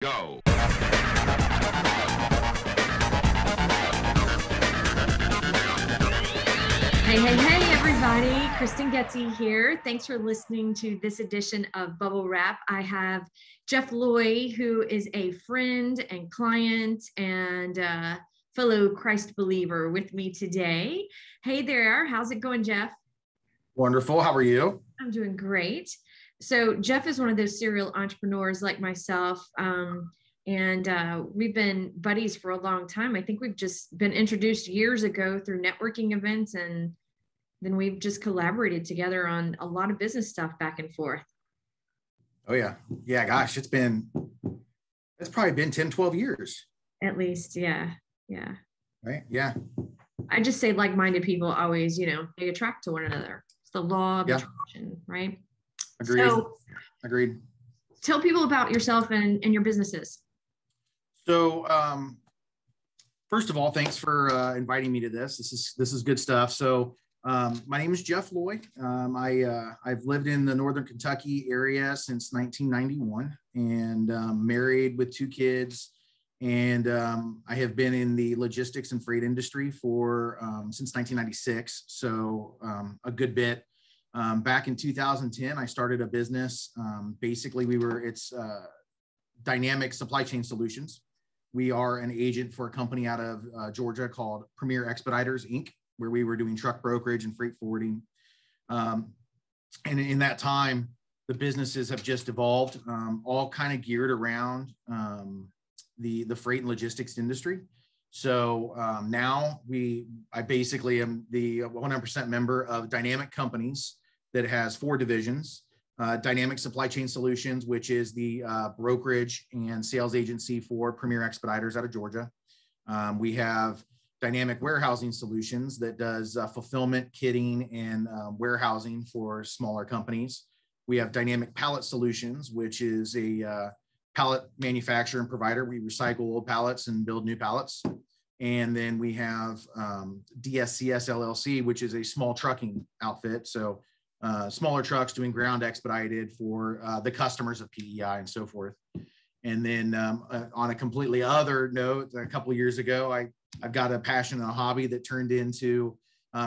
Go. Hey, everybody. Kristan Getsy here. Thanks for listening to this edition of Bubble Wrap. I have Jeff Loy, who is a friend and client and fellow Christ believer with me today. Hey there. How's it going, Jeff? Wonderful. How are you? I'm doing great. So Jeff is one of those serial entrepreneurs like myself. And we've been buddies for a long time. I think we've just been introduced years ago through networking events, and then we've just collaborated together on a lot of business stuff back and forth. Oh yeah. Yeah. Gosh, it's probably been 10, 12 years. At least. Yeah. Right. Yeah. I just say like-minded people always, they attract to one another. It's the law of attraction, right? Agreed. So, Agreed. Tell people about yourself and your businesses. So, first of all, thanks for inviting me to this. This is good stuff. So, my name is Jeff Loy. I've lived in the Northern Kentucky area since 1991 and married with 2 kids. And I have been in the logistics and freight industry for since 1996. So a good bit. Back in 2010, I started a business. Basically, it's Dynamic Supply Chain Solutions. We are an agent for a company out of Georgia called Premier Expeditors, Inc., where we were doing truck brokerage and freight forwarding. And in that time, the businesses have just evolved, all kind of geared around the freight and logistics industry. So now I basically am the 100% member of Dynamic Companies that has 4 divisions. Dynamic Supply Chain Solutions, which is the brokerage and sales agency for Premier Expeditors out of Georgia. We have Dynamic Warehousing Solutions that does fulfillment, kitting, and warehousing for smaller companies. We have Dynamic Pallet Solutions, which is a pallet manufacturer and provider. We recycle old pallets and build new pallets. And then we have DSCS LLC, which is a small trucking outfit. So smaller trucks doing ground expedited for the customers of PEI and so forth. And then on a completely other note, a couple of years ago, I've got a passion and a hobby that turned into,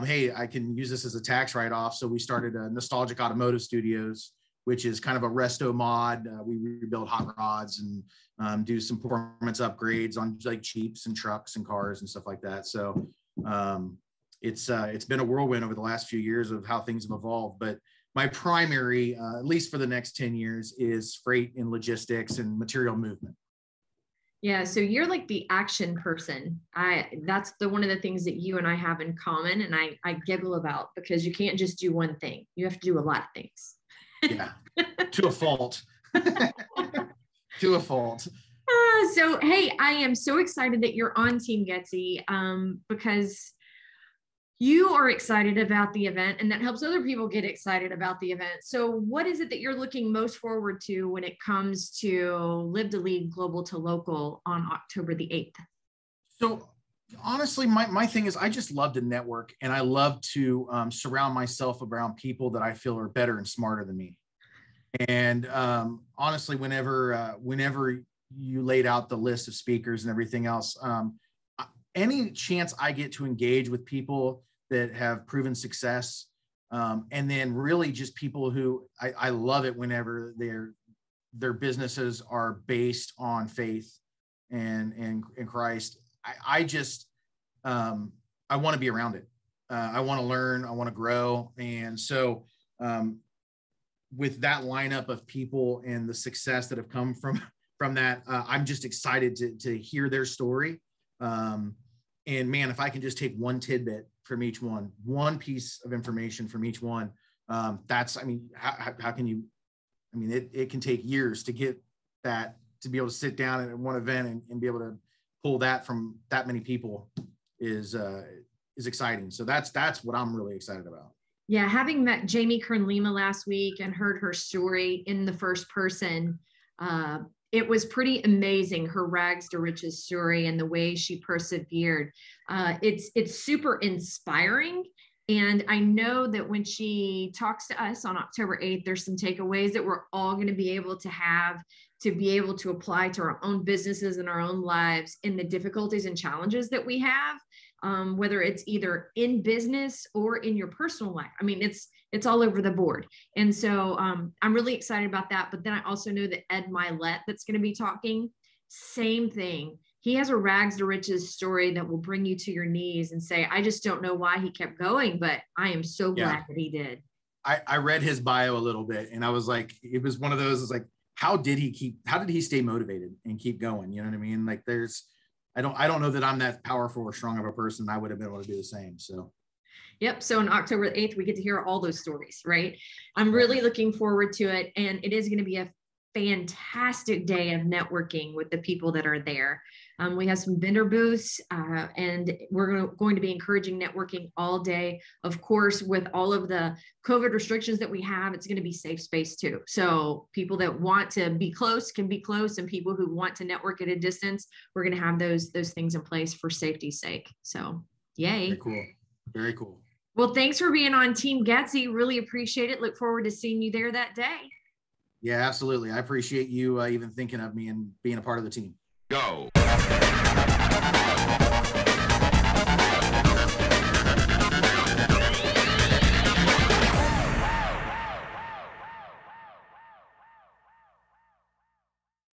hey, I can use this as a tax write-off. So we started Nostalgic Automotive Studios, which is kind of a resto mod. We rebuild hot rods and do some performance upgrades on like Jeeps and trucks and cars and stuff like that. So it's been a whirlwind over the last few years of how things have evolved. But my primary, at least for the next 10 years, is freight and logistics and material movement. Yeah, so you're like the action person. That's one of the things that you and I have in common, and I giggle about, because you can't just do one thing. You have to do a lot of things. Yeah, to a fault. To a fault. So, hey, I am so excited that you're on Team Getsy because you are excited about the event, and that helps other people get excited about the event. So what is it that you're looking most forward to when it comes to Live2Lead Global2Local on October the 8th? So honestly, my thing is I just love to network, and I love to surround myself around people that I feel are better and smarter than me. And honestly, whenever you laid out the list of speakers and everything else, any chance I get to engage with people that have proven success, and then really just people who I love it whenever their businesses are based on faith and Christ. I want to be around it. I want to learn. I want to grow. And so with that lineup of people and the success that have come from that, I'm just excited to hear their story. And man, if I can just take one tidbit from each one piece of information from each one, how can you, it can take years to get that, to be able to sit down at one event and be able to pull that from that many people is exciting. So that's what I'm really excited about. Yeah. Having met Jamie Kern-Lima last week and heard her story in the first person, it was pretty amazing, her rags to riches story and the way she persevered. It's super inspiring. And I know that when she talks to us on October 8th, there's some takeaways that we're all going to be able to have to be able to apply to our own businesses and our own lives in the difficulties and challenges that we have, whether it's either in business or in your personal life. I mean, it's all over the board. And so I'm really excited about that. But then I also know that Ed Milet that's going to be talking, same thing. He has a rags to riches story that will bring you to your knees and say, I just don't know why he kept going, but I am so glad that he did. I read his bio a little bit, and I was like, it was one of those, it's like, how did he stay motivated and keep going? You know what I mean? Like I don't know that I'm that powerful or strong of a person. I would have been able to do the same. So. Yep. So on October 8th, we get to hear all those stories, right? I'm really looking forward to it. And it is going to be a fantastic day of networking with the people that are there. We have some vendor booths and we're going to be encouraging networking all day. Of course, with all of the COVID restrictions that we have, it's going to be safe space too. So people that want to be close can be close, and people who want to network at a distance, we're going to have those things in place for safety's sake. So yay. Very cool. Very cool. Well, thanks for being on Team Getsy. Really appreciate it. Look forward to seeing you there that day. Yeah, absolutely. I appreciate you even thinking of me and being a part of the team. Go.